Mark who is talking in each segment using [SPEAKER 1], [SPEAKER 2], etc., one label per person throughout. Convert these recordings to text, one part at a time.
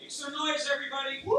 [SPEAKER 1] Make some noise, everybody. Woo!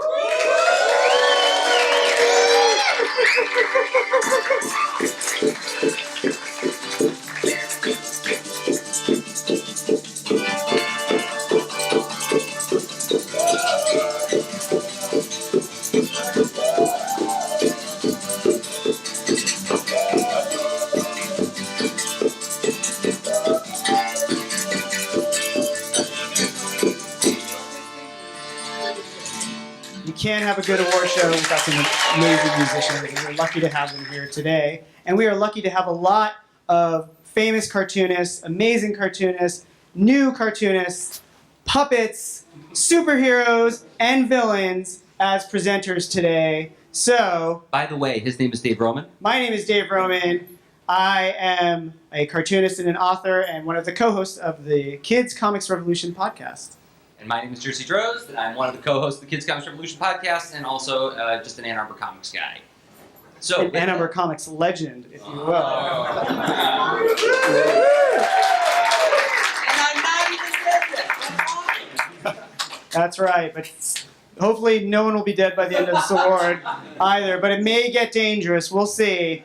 [SPEAKER 2] Can't have a good award show without some amazing musicians, and we're lucky to have them here today. And we are lucky to have a lot of famous cartoonists, amazing cartoonists, new cartoonists, puppets, superheroes, and villains as presenters today. So,
[SPEAKER 3] by the way, his name is Dave Roman.
[SPEAKER 2] My name is Dave Roman. I am a cartoonist and an author and one of the co-hosts of the Kids Comics Revolution podcast.
[SPEAKER 3] And my name is Jersey Droz, and I'm one of the co-hosts of the Kids Comics Revolution podcast, and also just an Ann Arbor Comics guy. So,
[SPEAKER 2] an Ann Arbor Comics legend, if you will.
[SPEAKER 3] And I'm not even dead.
[SPEAKER 2] That's right, but hopefully no one will be dead by the end of this award either, but it may get dangerous. We'll see.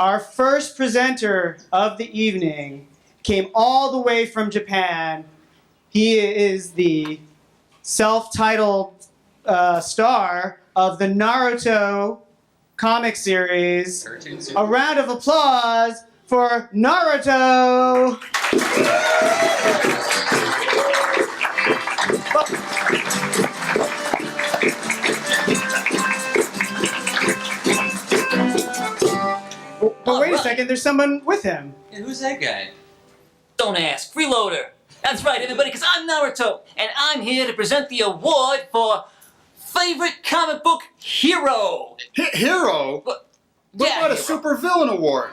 [SPEAKER 2] Our first presenter of the evening came all the way from Japan. He is the self-titled star of the Naruto comic series. A round of applause for Naruto! But wait a second, there's someone with him.
[SPEAKER 3] Yeah, who's that guy?
[SPEAKER 4] Don't ask. Freeloader. That's right, everybody, because I'm Naruto, and I'm here to present the award for Favorite Comic Book Hero.
[SPEAKER 5] Hero?
[SPEAKER 4] What
[SPEAKER 5] about a super villain award?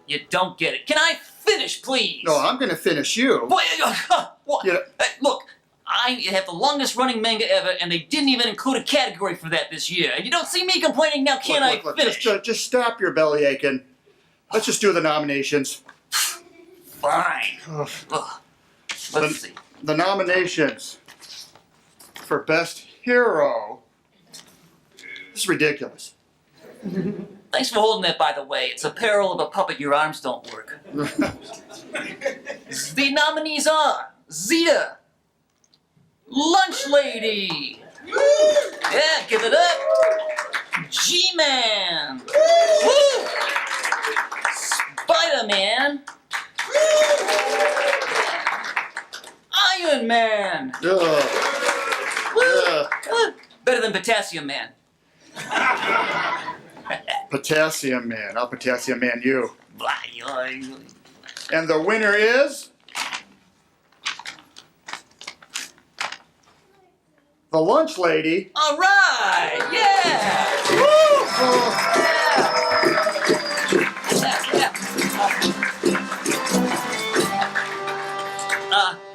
[SPEAKER 4] You don't get it. Can I finish, please?
[SPEAKER 5] No, I'm going to finish you.
[SPEAKER 4] What?
[SPEAKER 5] Yeah.
[SPEAKER 4] Look, I have the longest running manga ever, and they didn't even include a category for that this year. And you don't see me complaining now, can I finish?
[SPEAKER 5] Just stop your belly aching. Let's just do the nominations.
[SPEAKER 4] Fine. Let's see.
[SPEAKER 5] The nominations for Best Hero. This is ridiculous.
[SPEAKER 4] Thanks for holding that, by the way. It's a peril of a puppet, your arms don't work. The nominees are Zita, Lunch Lady, yeah, give it up, G-Man, woo! Spider-Man, Iron Man, woo! Better than Potassium Man.
[SPEAKER 5] Potassium Man. I'll Potassium Man you. And the winner is... the Lunch Lady.
[SPEAKER 4] All right, yeah!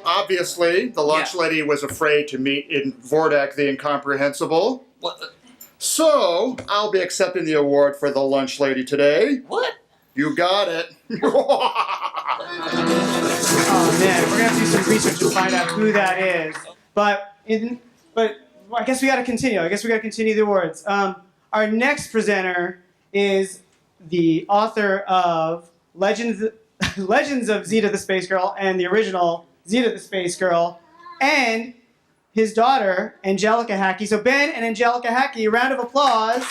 [SPEAKER 5] Obviously, the Lunch Lady was afraid to meet in Vordak the Incomprehensible.
[SPEAKER 4] What?
[SPEAKER 5] So, I'll be accepting the award for the Lunch Lady today.
[SPEAKER 4] What?
[SPEAKER 5] You got it.
[SPEAKER 2] Oh man, we're gonna have to do some research to find out who that is. But I guess we gotta continue. The awards. Our next presenter is the author of Legends of Zita the Space Girl and the original Zita the Space Girl, and his daughter, Angelica Hackey. So Ben and Angelica Hackey, a round of applause.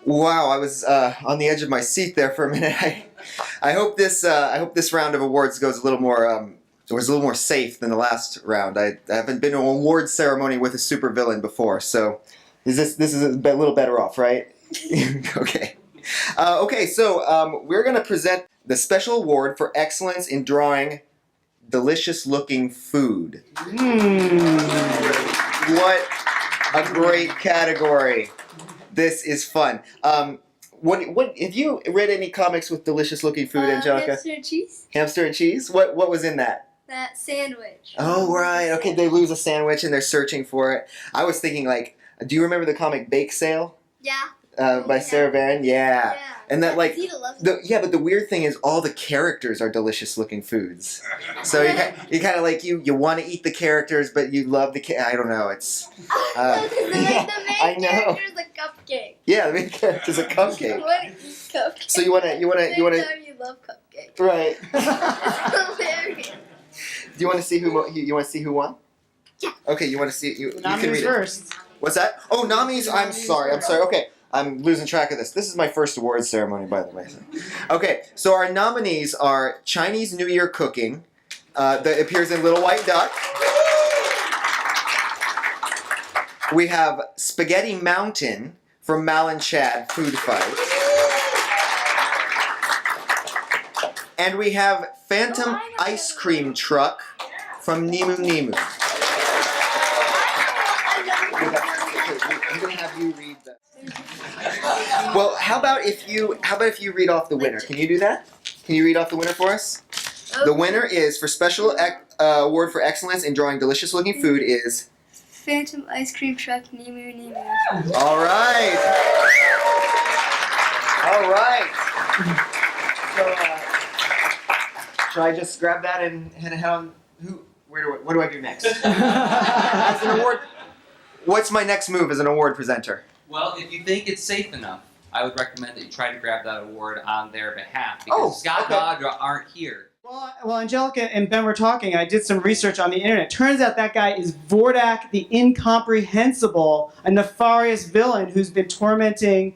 [SPEAKER 6] Wow, I was on the edge of my seat there for a minute. I hope this round of awards goes a little more was a little more safe than the last round. I haven't been to an awards ceremony with a supervillain before, so this is a little better off, right? Okay. So we're going to present the special award for excellence in drawing delicious-looking food. What a great category! This is fun. What have you read any comics with delicious-looking food, Angelica?
[SPEAKER 7] Hamster and cheese.
[SPEAKER 6] Hamster and cheese. What was in that?
[SPEAKER 7] That sandwich.
[SPEAKER 6] Oh right. Okay, they lose a sandwich and they're searching for it. I was thinking like, do you remember the comic Bake Sale?
[SPEAKER 7] Yeah.
[SPEAKER 6] by Sarah Vaughan. Yeah. And that like
[SPEAKER 7] Zita loves
[SPEAKER 6] but the weird thing is all the characters are delicious looking foods. So you kind of like you want to eat the characters, but you love the I don't know. It's
[SPEAKER 7] the main
[SPEAKER 6] I know.
[SPEAKER 7] character is a cupcake.
[SPEAKER 6] yeah, the main character's a cupcake.
[SPEAKER 7] What is cupcake?
[SPEAKER 6] So you wanna
[SPEAKER 7] Same time you love cupcake.
[SPEAKER 6] right?
[SPEAKER 7] It's hilarious.
[SPEAKER 6] Do you want to see who you want to see who won?
[SPEAKER 7] Yeah.
[SPEAKER 6] Okay, you want to see you can
[SPEAKER 2] Nominees
[SPEAKER 6] read it.
[SPEAKER 2] first.
[SPEAKER 6] What's that? Oh, nominees. I'm sorry. Okay. I'm losing track of this. This is my first awards ceremony, by the way. Okay, so our nominees are Chinese New Year cooking, that appears in Little White Duck. We have Spaghetti Mountain from Mal and Chad Food Fight. And we have Phantom Ice Cream Truck from Nemu. I'm gonna have you read that. Well, how about if you read off the winner? Can you do that? Can you read off the winner for us? The winner is for special award for excellence in drawing delicious looking food is
[SPEAKER 7] Phantom Ice Cream Truck Nemu.
[SPEAKER 6] all right. All right. So, should I just grab that and head on? What do I do next? As an award. What's my next move as an award presenter?
[SPEAKER 3] Well, if you think it's safe enough, I would recommend that you try to grab that award on their behalf because Scott and Audra aren't here.
[SPEAKER 2] Well, Angelica and Ben were talking. I did some research on the internet. Turns out that guy is Vordak the Incomprehensible, a nefarious villain who's been tormenting,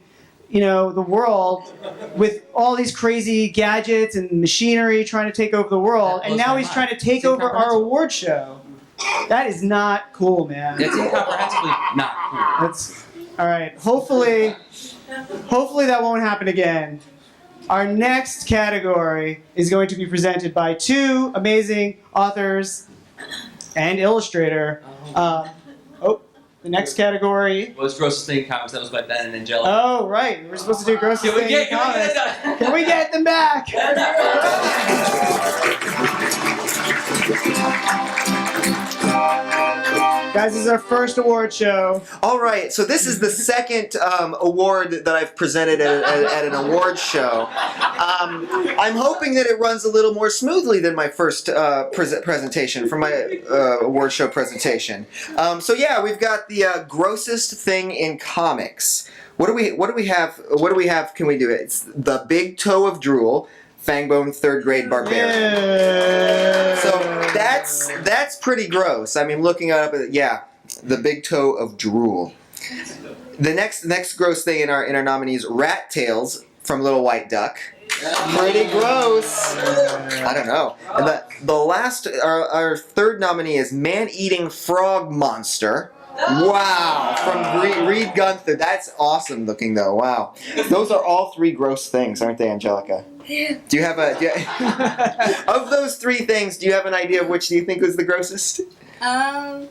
[SPEAKER 2] the world with all these crazy gadgets and machinery, trying to take over the world. And now he's trying to take over our award show. That is not cool, man.
[SPEAKER 3] It's incomprehensibly not cool.
[SPEAKER 2] That's all right. Hopefully that won't happen again. Our next category is going to be presented by two amazing authors and illustrator. The next category.
[SPEAKER 3] Well, it's grossest thing in comics. That was by Ben and Angelica.
[SPEAKER 2] Oh, right. We're supposed to do grossest thing in comics. Can we get them back? Guys, this is our first award show.
[SPEAKER 6] All right, so this is the second award that I've presented at an award show. I'm hoping that it runs a little more smoothly than my first presentation from my award show presentation. So yeah, we've got the grossest thing in comics. What do we have? Can we do it? It's the big toe of drool. Fangbone third grade barbarian.
[SPEAKER 2] Yeah.
[SPEAKER 6] So that's pretty gross. I mean, looking up at the big toe of drool. The next gross thing in our nominees, rat tails from Little White Duck. Pretty gross. I don't know. And the last, our third nominee is man-eating frog monster. Wow, from Reed Gunther. That's awesome looking though. Wow, those are all three gross things, aren't they, Angelica? Do you have of those three things? Do you have an idea of which do you think was the grossest?
[SPEAKER 7] I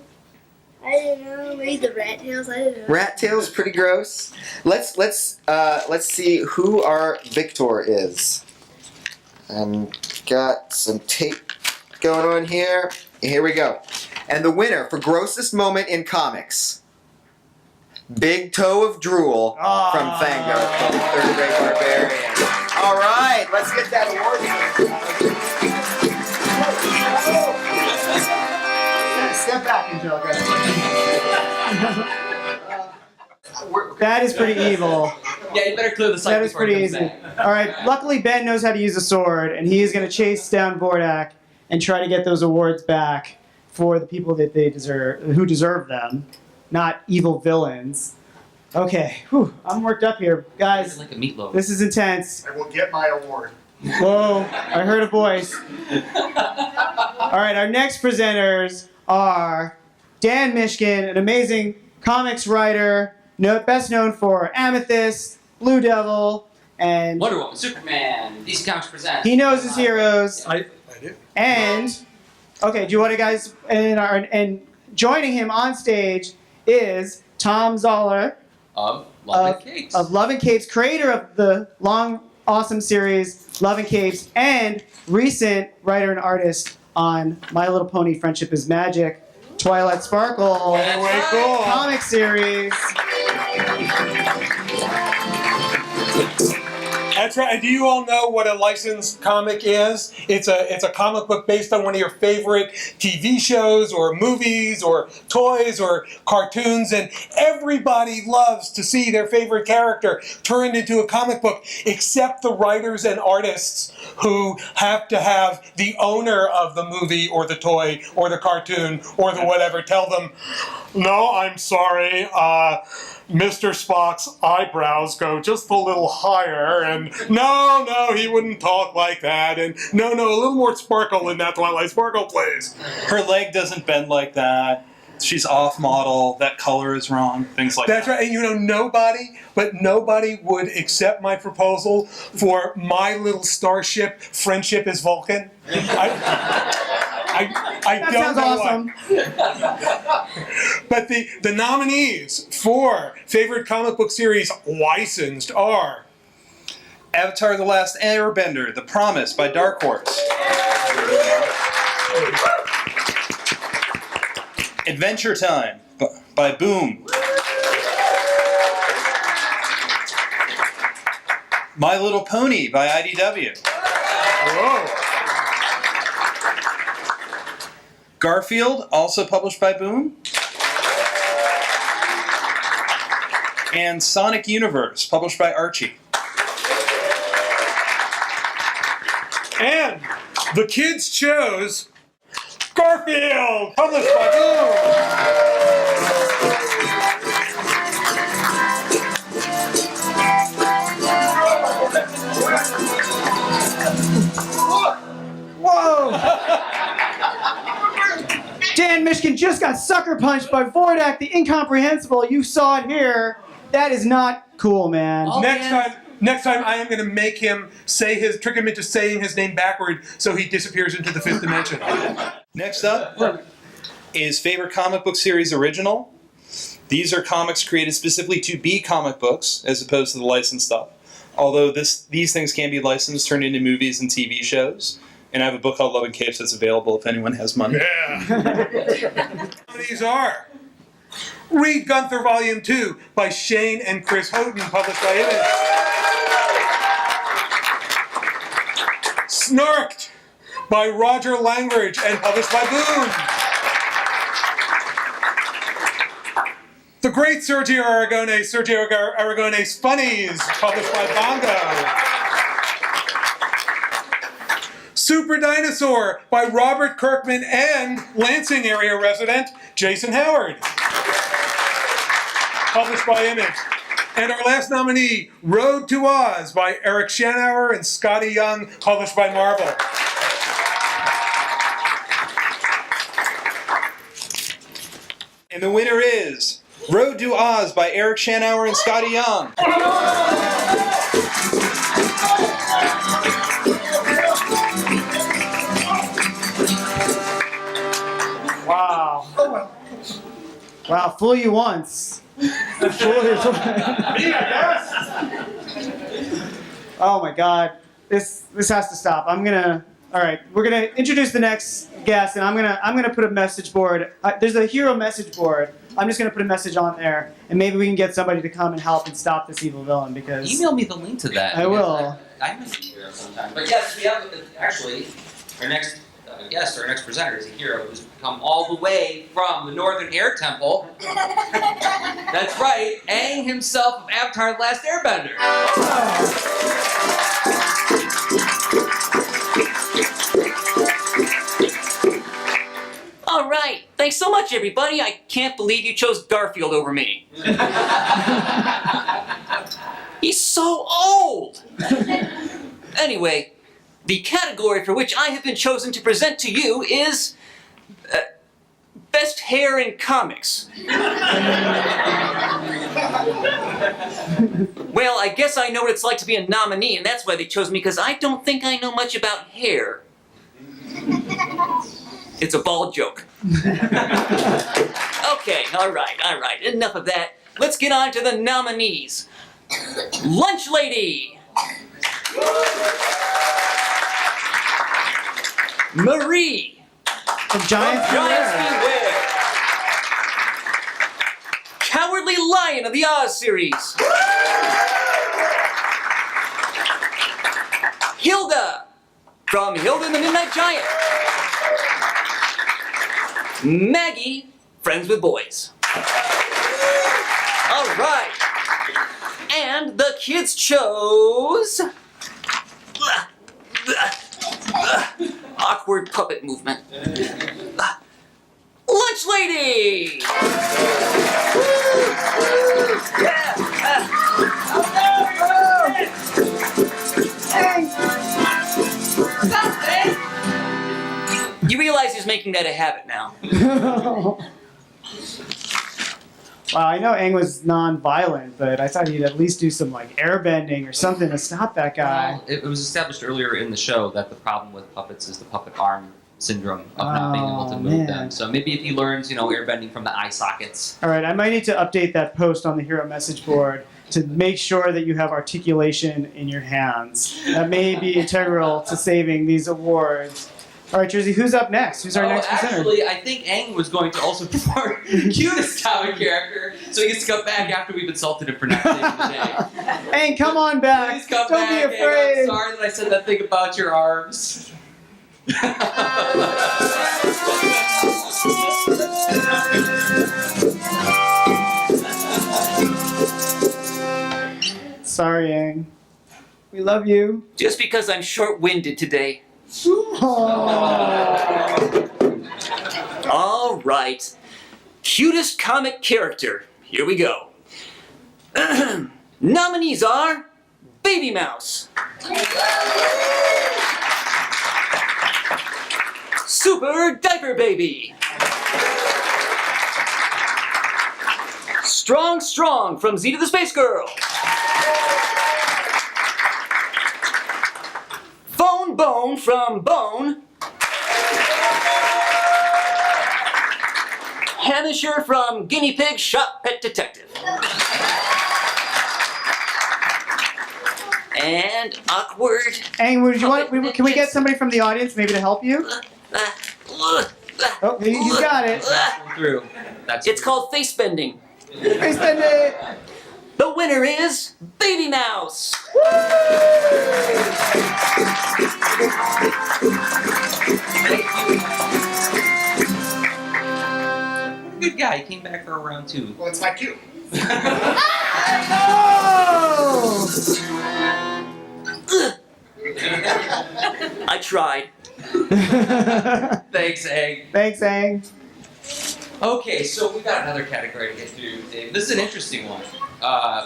[SPEAKER 7] don't know. Maybe the rat tails. I don't know.
[SPEAKER 6] Rat tails, pretty gross. Let's see who our victor is. Got some tape going on here. Here we go. And the winner for grossest moment in comics, Big Toe of Drool from Fango, third grade barbarian. All right, let's get that award.
[SPEAKER 2] Step back, Angelica. That is pretty evil.
[SPEAKER 3] Yeah, you better clear the site.
[SPEAKER 2] That is pretty easy. All right. Luckily, Ben knows how to use a sword, and he is going to chase down Vordak and try to get those awards back for the people that who deserve them, not evil villains. Okay, I'm worked up here, guys.
[SPEAKER 3] Like a meatloaf.
[SPEAKER 2] This is intense.
[SPEAKER 5] I will get my award.
[SPEAKER 2] Whoa! I heard a voice. All right, our next presenters are Dan Miskin, an amazing comics writer, best known for Amethyst, Blue Devil, and
[SPEAKER 3] Wonder Woman, Superman, DC Comics presents.
[SPEAKER 2] he knows his heroes.
[SPEAKER 5] I do.
[SPEAKER 2] And okay, do you want to guys and joining him on stage is Tom Zahler
[SPEAKER 3] Of Love and Capes.
[SPEAKER 2] of Love and Capes, creator of the long, awesome series Love and Capes, and recent writer and artist on My Little Pony: Friendship is Magic, Twilight Sparkle,
[SPEAKER 3] Way cool.
[SPEAKER 2] comic series.
[SPEAKER 1] That's right. And do you all know what a licensed comic is? It's a comic book based on one of your favorite TV shows or movies or toys or cartoons, and everybody loves to see their favorite character turned into a comic book, except the writers and artists who have to have the owner of the movie or the toy or the cartoon or the whatever tell them, "No, I'm sorry, Mr. Spock's eyebrows go just a little higher, and no, he wouldn't talk like that, and no, a little more sparkle in that Twilight Sparkle, please."
[SPEAKER 8] Her leg doesn't bend like that. She's off model. That color is wrong. Things like
[SPEAKER 1] That's
[SPEAKER 8] that.
[SPEAKER 1] right, and you know, nobody would accept my proposal for my little starship, Friendship is Vulcan. I
[SPEAKER 2] That
[SPEAKER 1] don't
[SPEAKER 2] sounds
[SPEAKER 1] know
[SPEAKER 2] awesome.
[SPEAKER 1] But the nominees for favorite comic book series licensed are
[SPEAKER 8] Avatar: The Last Airbender, The Promise by Dark Horse. Adventure Time by Boom. My Little Pony by IDW.
[SPEAKER 1] Whoa.
[SPEAKER 8] Garfield, also published by Boom. And Sonic Universe, published by Archie.
[SPEAKER 1] And the kids chose Garfield, published by Boom.
[SPEAKER 2] Whoa! Dan Miskin just got sucker punched by Vordak, the Incomprehensible. You saw it here. That is not cool, man.
[SPEAKER 4] Oh,
[SPEAKER 1] Next time I am going to make him trick him into saying his name backward so he disappears into the fifth dimension.
[SPEAKER 8] Next up is favorite comic book series original. These are comics created specifically to be comic books as opposed to the licensed stuff. Although these things can be licensed, turned into movies and TV shows. And I have a book called Love and Capes that's available if anyone has money.
[SPEAKER 1] Yeah. These are Read Gunther Volume 2 by Shane and Chris Houghton, published by Image. Snarked by Roger Langridge and published by Boom. The Great Sergio Aragone's Funnies, published by Bongo. Super Dinosaur by Robert Kirkman and Lansing area resident Jason Howard, published by Image. And our last nominee, Road to Oz by Eric Shanauer and Scotty Young, published by Marvel.
[SPEAKER 8] And the winner is Road to Oz by Eric Shanauer and Scotty Young.
[SPEAKER 2] Wow. Wow, fool you once. Fool you twice. Oh my God. This has to stop. All right, we're gonna introduce the next guest, and I'm gonna put a message board. There's a hero message board. I'm just gonna put a message on there, and maybe we can get somebody to come and help and stop this evil villain. Because
[SPEAKER 3] Email me the link to that.
[SPEAKER 2] I will.
[SPEAKER 3] I must be here sometime. But yes, we have actually our next guest, our next presenter is a hero who's come all the way from the Northern Air Temple. That's right, Aang himself of Avatar: The Last Airbender.
[SPEAKER 4] All right. Thanks so much, everybody. I can't believe you chose Garfield over me. He's so old. Anyway, the category for which I have been chosen to present to you is Best Hair in Comics. Well, I guess I know what it's like to be a nominee, and that's why they chose me, because I don't think I know much about hair. It's a bald joke. Okay, all right. Enough of that. Let's get on to the nominees. Lunch Lady. Marie.
[SPEAKER 2] From Giants
[SPEAKER 4] Giants
[SPEAKER 2] Beware.
[SPEAKER 4] Beware. Cowardly Lion of the Oz series. Hilda from Hilda and the Midnight Giant. Maggie, Friends with Boys. All right. And the kids chose... awkward puppet movement. Lunch Lady! You realize he's making that a habit now.
[SPEAKER 2] Wow, I know Aang was non-violent, but I thought he'd at least do some like airbending or something to stop that guy.
[SPEAKER 3] Well, it was established earlier in the show that the problem with puppets is the puppet arm syndrome of not being able to
[SPEAKER 2] Oh,
[SPEAKER 3] move
[SPEAKER 2] man.
[SPEAKER 3] them. So maybe if he learns, airbending from the eye sockets.
[SPEAKER 2] All right, I might need to update that post on the Hero message board to make sure that you have articulation in your hands. That may be integral to saving these awards. All right, Jersey, who's up next? Who's our next presenter?
[SPEAKER 3] Actually, I think Aang was going to also perform cutest comic character, so he gets to come back after we've insulted him for not saving the day.
[SPEAKER 2] Aang, come on back.
[SPEAKER 3] Please come
[SPEAKER 2] Don't
[SPEAKER 3] back.
[SPEAKER 2] be
[SPEAKER 3] Aang,
[SPEAKER 2] afraid.
[SPEAKER 3] I'm sorry that I said that thing about your arms.
[SPEAKER 2] Sorry, Aang. We love you.
[SPEAKER 4] Just because I'm short-winded today. All right. Cutest comic character. Here we go. Nominees are Baby Mouse, Super Diaper Baby, Strong Strong from Zita the Spacegirl, Fone Bone from Bone, Hammisher from Guinea Pig Shop Pet Detective. And awkward.
[SPEAKER 2] Aang, would you want? Can we get somebody from the audience maybe to help you? Oh, he's got it.
[SPEAKER 3] Through. That's
[SPEAKER 4] It's called face bending.
[SPEAKER 2] Hey, spend it.
[SPEAKER 4] The winner is Baby Mouse.
[SPEAKER 3] good guy. He came back for round 2.
[SPEAKER 5] Well, it's my cue.
[SPEAKER 4] I tried.
[SPEAKER 3] Thanks, Egg.
[SPEAKER 2] Thanks, Aang.
[SPEAKER 3] Okay, so we got another category to get through, Dave. This is an interesting one.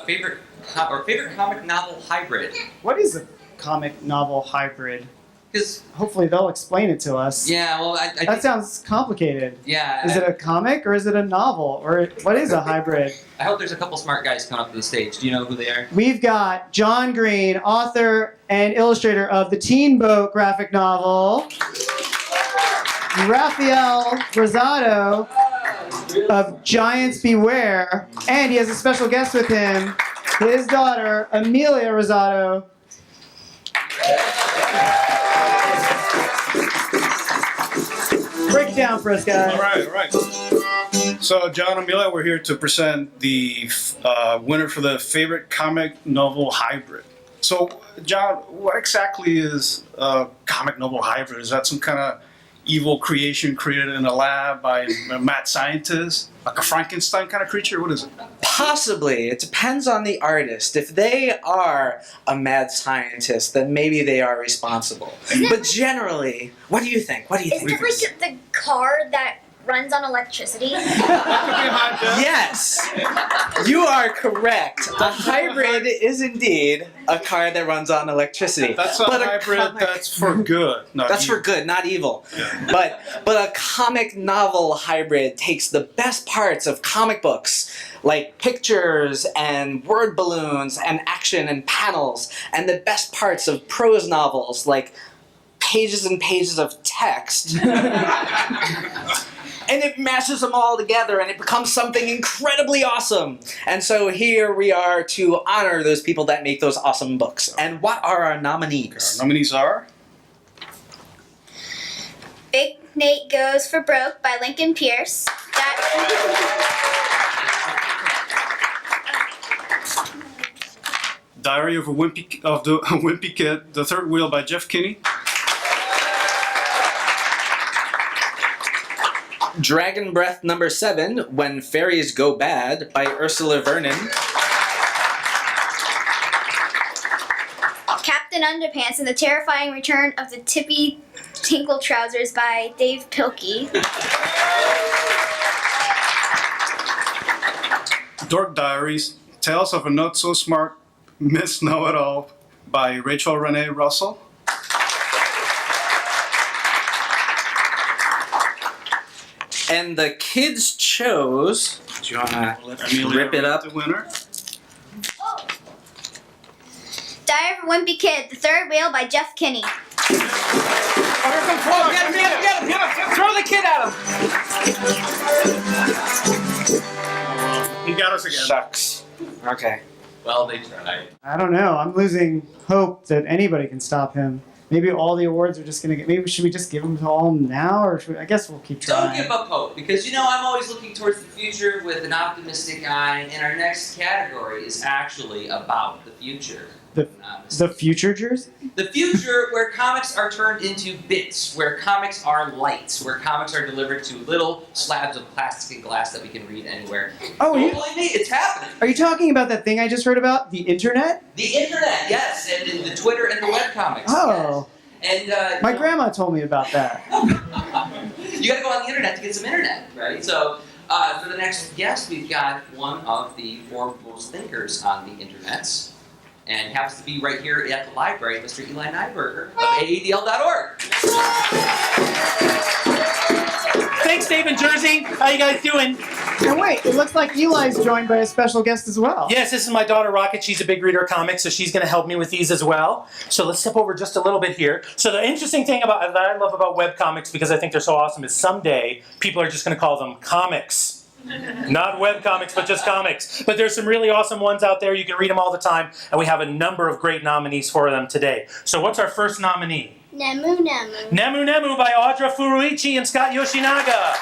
[SPEAKER 3] Favorite comic novel hybrid.
[SPEAKER 2] What is a comic novel hybrid?
[SPEAKER 3] Because
[SPEAKER 2] Hopefully they'll explain it to us.
[SPEAKER 3] yeah, well, I think,
[SPEAKER 2] That sounds complicated.
[SPEAKER 3] yeah.
[SPEAKER 2] Is it a comic or is it a novel? Or what is a hybrid?
[SPEAKER 3] I hope there's a couple smart guys coming up to the stage. Do you know who they are?
[SPEAKER 2] We've got John Green, author and illustrator of the Teen Boat graphic novel. Rafael Rosado of Giants Beware. And he has a special guest with him, his daughter, Amelia Rosado. Break it down for us, guys.
[SPEAKER 9] All right. So, John and Amelia, we're here to present the winner for the favorite comic novel hybrid. So, John, what exactly is a comic novel hybrid? Is that some kind of evil creation created in a lab by a mad scientist? Like a Frankenstein kind of creature? What is it?
[SPEAKER 10] Possibly. It depends on the artist. If they are a mad scientist, then maybe they are responsible. But generally, what do you think? What do you
[SPEAKER 7] Isn't
[SPEAKER 10] think?
[SPEAKER 7] it like the car that runs on electricity?
[SPEAKER 10] Yes, you are correct. A hybrid is indeed a car that runs on electricity.
[SPEAKER 9] That's a
[SPEAKER 10] But
[SPEAKER 9] hybrid
[SPEAKER 10] comic-
[SPEAKER 9] that's for good, not
[SPEAKER 10] That's
[SPEAKER 9] evil.
[SPEAKER 10] for good, not evil.
[SPEAKER 9] Yeah.
[SPEAKER 10] But a comic novel hybrid takes the best parts of comic books, like pictures and word balloons and action and panels, and the best parts of prose novels, like pages and pages of text. And it mashes them all together and it becomes something incredibly awesome. And so here we are to honor those people that make those awesome books. And what are our nominees?
[SPEAKER 9] Our nominees are?
[SPEAKER 7] Big Nate Goes for Broke by Lincoln Pierce.
[SPEAKER 9] Diary of the Wimpy Kid, The Third Wheel by Jeff Kinney.
[SPEAKER 10] Dragonbreath number 7, When Fairies Go Bad by Ursula Vernon.
[SPEAKER 7] Captain Underpants and the Terrifying Return of the Tippy Tinkletrousers by Dave Pilkey.
[SPEAKER 9] Dork Diaries, Tales of a Not So Smart Miss Know-It-All by Rachel Renee Russell.
[SPEAKER 10] And the kids chose. Do you want to rip it up?
[SPEAKER 9] The winner.
[SPEAKER 7] Diary of a Wimpy Kid, The Third Wheel by Jeff Kinney.
[SPEAKER 10] Get him! Throw the kid at him!
[SPEAKER 9] He got us again.
[SPEAKER 10] Shucks. Okay.
[SPEAKER 3] Well, they tried.
[SPEAKER 2] I don't know. I'm losing hope that anybody can stop him. Maybe all the awards are just gonna get. Maybe should we just give them to all now, or I guess we'll keep trying.
[SPEAKER 3] Don't give up hope, because I'm always looking towards the future with an optimistic eye, and our next category is actually about the future.
[SPEAKER 2] The future jersey?
[SPEAKER 3] The future where comics are turned into bits, where comics are lights, where comics are delivered to little slabs of plastic and glass that we can read anywhere.
[SPEAKER 2] Oh,
[SPEAKER 3] Don't believe me? It's happening.
[SPEAKER 2] Are you talking about that thing I just heard about? The internet?
[SPEAKER 3] The internet, yes, and the Twitter and the webcomics.
[SPEAKER 2] Oh.
[SPEAKER 3] Yes. And
[SPEAKER 2] My grandma told me about that.
[SPEAKER 3] You got to go on the internet to get some internet, right? So for the next guest, we've got one of the foremost thinkers on the internets. And happens to be right here at the library, Mr. Eli Nyberger of AADL.org.
[SPEAKER 11] Thanks, Dave and Jersey. How you guys doing?
[SPEAKER 2] And wait, it looks like Eli's joined by a special guest as well.
[SPEAKER 11] Yes, this is my daughter Rocket. She's a big reader of comics, so she's going to help me with these as well. So let's step over just a little bit here. So the interesting thing that I love about webcomics, because I think they're so awesome, is someday people are just going to call them comics. Not webcomics, but just comics. But there's some really awesome ones out there. You can read them all the time, and we have a number of great nominees for them today. So what's our first nominee?
[SPEAKER 7] Nemu Nemu.
[SPEAKER 11] Nemu Nemu by Audra Furuichi and Scott Yoshinaga.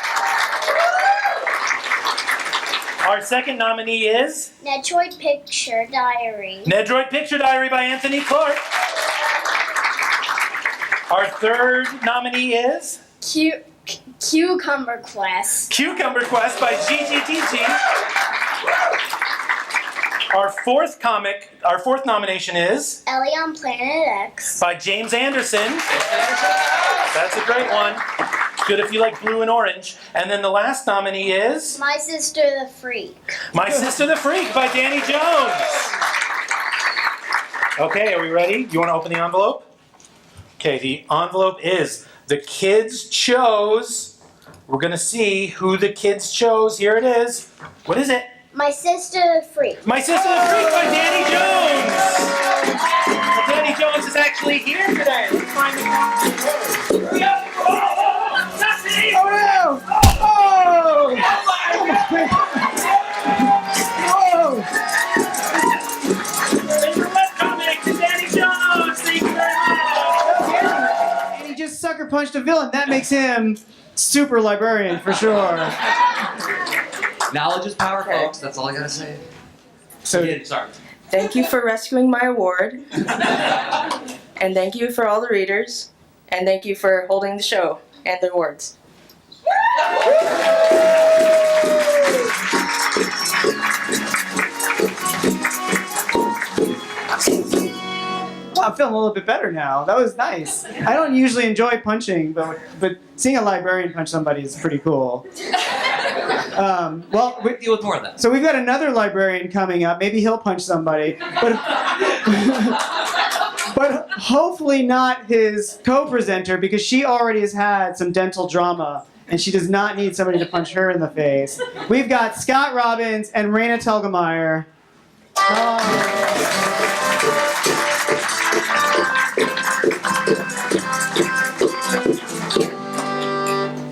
[SPEAKER 11] Our second nominee is?
[SPEAKER 7] Nedroid Picture Diary.
[SPEAKER 11] Nedroid Picture Diary by Anthony Clark. Our third nominee is?
[SPEAKER 7] Cucumber Quest.
[SPEAKER 11] Cucumber Quest by GGTG. Our fourth nomination is?
[SPEAKER 7] Ellie on Planet X.
[SPEAKER 11] By James Anderson. That's a great one. Good if you like blue and orange. And then the last nominee is?
[SPEAKER 7] My Sister the Freak.
[SPEAKER 11] My Sister the Freak by Danny Jones. Okay, are we ready? You want to open the envelope? Okay, the envelope is the kids chose. We're going to see who the kids chose. Here it is. What is it?
[SPEAKER 7] My Sister the Freak.
[SPEAKER 11] My Sister the Freak by Danny Jones. Well, Danny Jones is actually here today. Let's find him.
[SPEAKER 2] Oh no! Oh! Whoa!
[SPEAKER 11] Favorite webcomic to Danny Jones. Thank you very much.
[SPEAKER 2] And he just sucker punched a villain. That makes him super librarian for sure.
[SPEAKER 3] Knowledge is power, folks. That's all I gotta say.
[SPEAKER 2] So,
[SPEAKER 3] Sorry.
[SPEAKER 12] Thank you for rescuing my award. And thank you for all the readers. And thank you for holding the show and the awards.
[SPEAKER 2] I'm feeling a little bit better now. That was nice. I don't usually enjoy punching, but seeing a librarian punch somebody is pretty cool.
[SPEAKER 3] Well, we deal with more of that.
[SPEAKER 2] So we've got another librarian coming up. Maybe he'll punch somebody, but hopefully not his co-presenter, because she already has had some dental drama and she does not need somebody to punch her in the face. We've got Scott Robbins and Raina Telgemeier.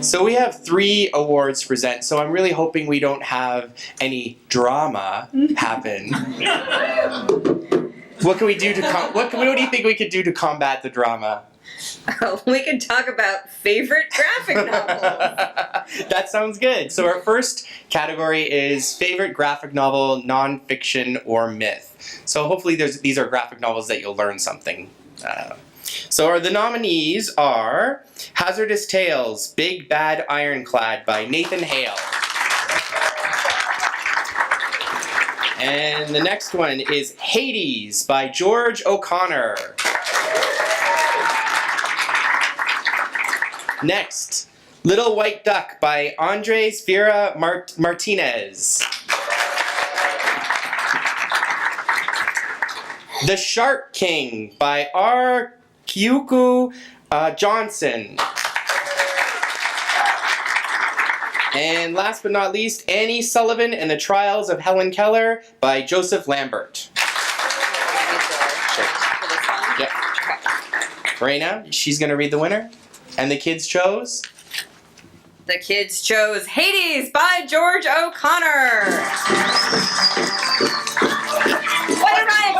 [SPEAKER 13] So we have 3 awards to present, so I'm really hoping we don't have any drama happen. What can we do to what do you think we could do to combat the drama?
[SPEAKER 12] We could talk about favorite graphic novels.
[SPEAKER 13] That sounds good. So our first category is favorite graphic novel, nonfiction, or myth. So hopefully these are graphic novels that you'll learn something. So the nominees are Hazardous Tales, Big Bad Ironclad by Nathan Hale. And the next one is Hades by George O'Connor. Next, Little White Duck by Andres Vera Martinez. The Shark King by R. Kyuku Johnson. And last but not least, Annie Sullivan and the Trials of Helen Keller by Joseph Lambert. Yep. Raina, she's going to read the winner. And the kids chose?
[SPEAKER 14] The kids chose Hades by George O'Connor. What am I?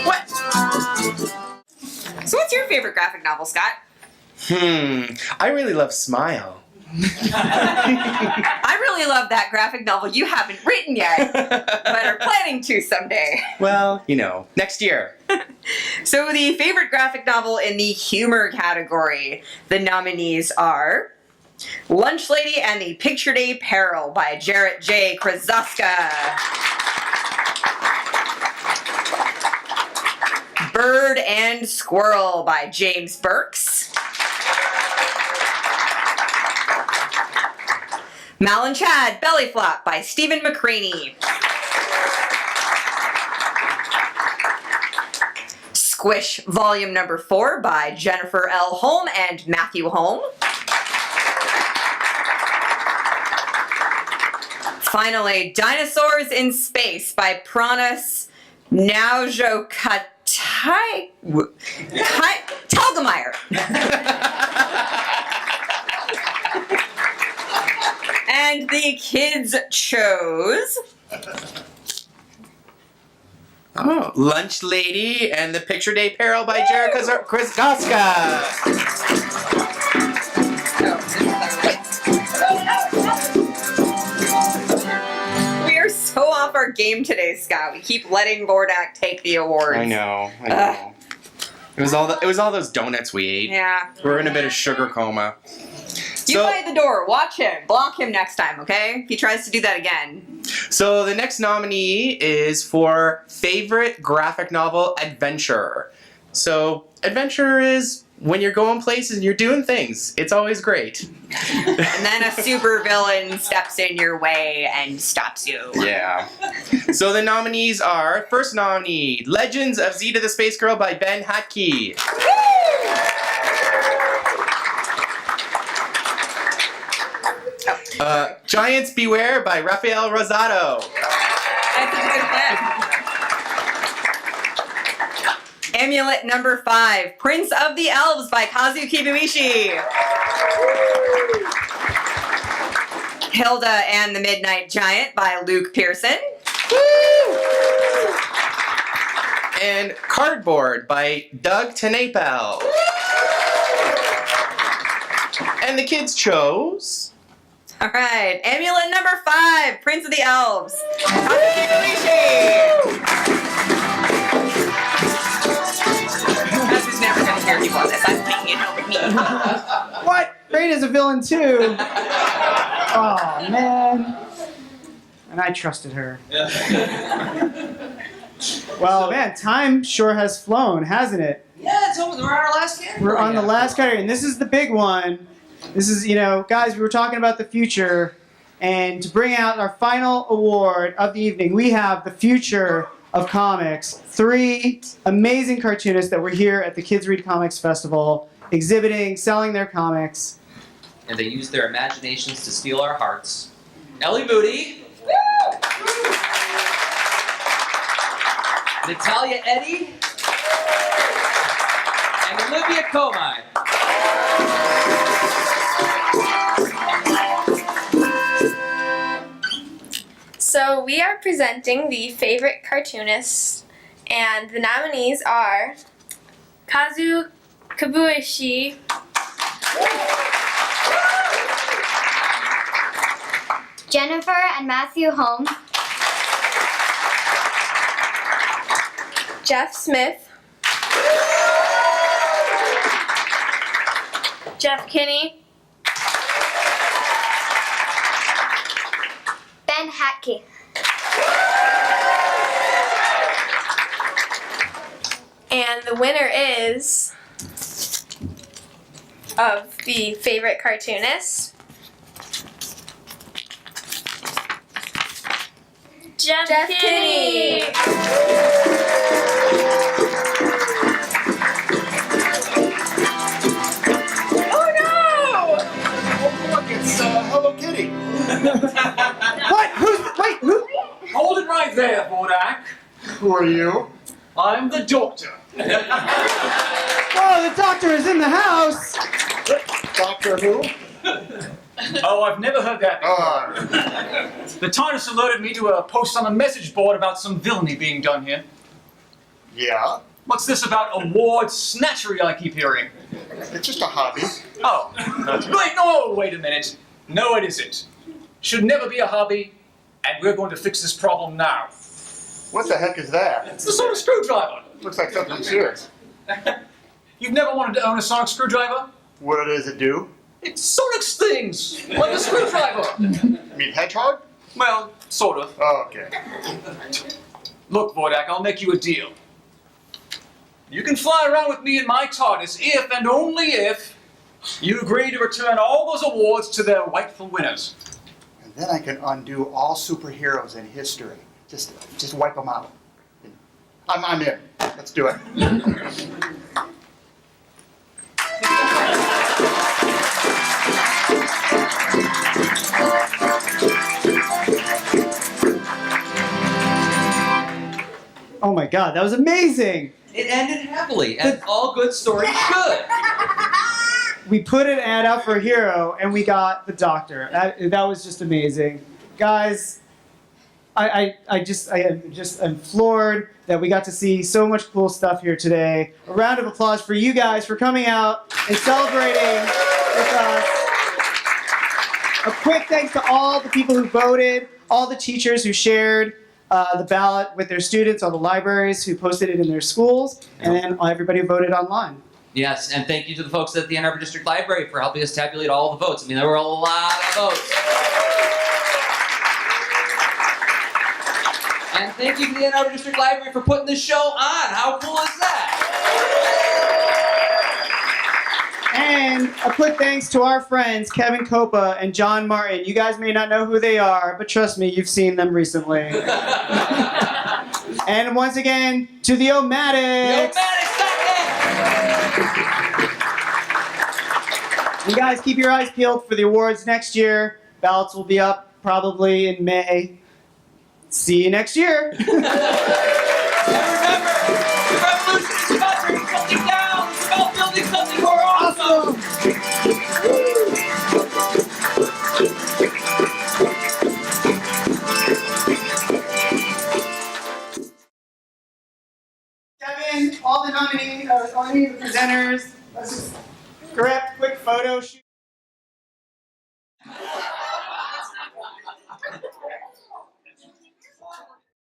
[SPEAKER 14] What? So what's your favorite graphic novel, Scott?
[SPEAKER 13] I really love Smile.
[SPEAKER 14] I really love that graphic novel you haven't written yet, but are planning to someday.
[SPEAKER 13] Well, next year.
[SPEAKER 14] So the favorite graphic novel in the humor category, the nominees are Lunch Lady and the Picture Day Peril by Jarrett J. Krasaska. Bird and Squirrel by James Burks. Mal and Chad Belly Flop by Stephen McCraney. Squish Volume Number 4 by Jennifer L. Holm and Matthew Holm. Finally, Dinosaurs in Space by Pranas Telgemeier. And the kids chose...
[SPEAKER 13] Lunch Lady and the Picture Day Peril by Jared Krasaska.
[SPEAKER 14] We are so off our game today, Scott. We keep letting Vordak take the awards.
[SPEAKER 13] I know. It was all those donuts we ate.
[SPEAKER 14] Yeah.
[SPEAKER 13] We're in a bit of sugar coma.
[SPEAKER 14] You by the door. Watch him. Block him next time, okay? If he tries to do that again.
[SPEAKER 13] So the next nominee is for favorite graphic novel adventure. So adventure is when you're going places and you're doing things. It's always great.
[SPEAKER 14] And then a super villain steps in your way and stops you.
[SPEAKER 13] Yeah. So the nominees are, first nominee, Legends of Zita the Spacegirl by Ben Hatke. Giants Beware by Rafael Rosado.
[SPEAKER 14] That's a good plan. Amulet number 5, Prince of the Elves by Kazu Kibuishi. Hilda and the Midnight Giant by Luke Pearson.
[SPEAKER 13] And Cardboard by Doug Tenapel. And the kids chose...
[SPEAKER 14] All right, Amulet number 5, Prince of the Elves. Kazu Kazu's never going to hear people on this. I'm thinking it over me.
[SPEAKER 2] What? Raina's a villain too. Oh man. And I trusted her. Well, man, time sure has flown, hasn't it?
[SPEAKER 3] Yeah, we're on our last category.
[SPEAKER 2] We're on the last category, and this is the big one. This is, guys, we were talking about the future, and to bring out our final award of the evening, we have the future of comics. 3 amazing cartoonists that were here at the Kids Read Comics Festival, exhibiting, selling their comics.
[SPEAKER 3] And they used their imaginations to steal our hearts. Ellie Moody. Natalia Eddy. And Olivia Comine.
[SPEAKER 15] So we are presenting the favorite cartoonists, and the nominees are Kazu Kibuishi,
[SPEAKER 7] Jennifer and Matthew Holmes.
[SPEAKER 15] Jeff Smith. Jeff Kinney.
[SPEAKER 7] Ben Hatke.
[SPEAKER 15] And the winner is of the favorite cartoonist, Jeff Kinney.
[SPEAKER 5] Oh no! Oh look, it's Hello Kitty.
[SPEAKER 2] What? Wait, who?
[SPEAKER 16] Hold it right there, Vordak.
[SPEAKER 5] Who are you?
[SPEAKER 16] I'm the doctor.
[SPEAKER 2] Oh, the doctor is in the house.
[SPEAKER 5] Doctor who?
[SPEAKER 16] Oh, I've never heard that before. The TARDIS alerted me to a post on a message board about some villainy being done here.
[SPEAKER 5] Yeah?
[SPEAKER 16] What's this about award snatchery I keep hearing?
[SPEAKER 5] It's just a hobby.
[SPEAKER 16] Oh. Wait a minute. No, it isn't. Should never be a hobby, and we're going to fix this problem now.
[SPEAKER 5] What the heck is that?
[SPEAKER 16] It's the sonic screwdriver.
[SPEAKER 5] Looks like something serious.
[SPEAKER 16] You've never wanted to own a sonic screwdriver?
[SPEAKER 5] What does it do?
[SPEAKER 16] It sonics things, like a screwdriver.
[SPEAKER 5] You mean hedgehog?
[SPEAKER 16] Well, sort of.
[SPEAKER 5] Oh, okay.
[SPEAKER 16] Look, Vordak, I'll make you a deal. You can fly around with me in my TARDIS if and only if you agree to return all those awards to their rightful winners.
[SPEAKER 5] And then I can undo all superheroes in history. Just wipe them out. I'm in. Let's do it.
[SPEAKER 2] Oh my God, that was amazing.
[SPEAKER 3] It ended happily, as all good stories should.
[SPEAKER 2] We put an ad out for a hero, and we got the doctor. That was just amazing, guys. I'm floored that we got to see so much cool stuff here today. A round of applause for you guys for coming out and celebrating with us. A quick thanks to all the people who voted, all the teachers who shared the ballot with their students, all the libraries who posted it in their schools, and then everybody who voted online.
[SPEAKER 3] Yes, and thank you to the folks at the Ann Arbor District Library for helping us tabulate all the votes. I mean, there were a lot of votes. And thank you to the Ann Arbor District Library for putting this show on. How cool is that?
[SPEAKER 2] And a quick thanks to our friends Kevin Coppa and John Martin. You guys may not know who they are, but trust me, you've seen them recently. And once again, to the Omatics! You guys keep your eyes peeled for the awards next year. Ballots will be up probably in May. See you next year.
[SPEAKER 3] And remember, the revolution is about turning something down. It's about building something more awesome.
[SPEAKER 2] Kevin, all the nominees, all the presenters, let's just grab a quick photo shoot.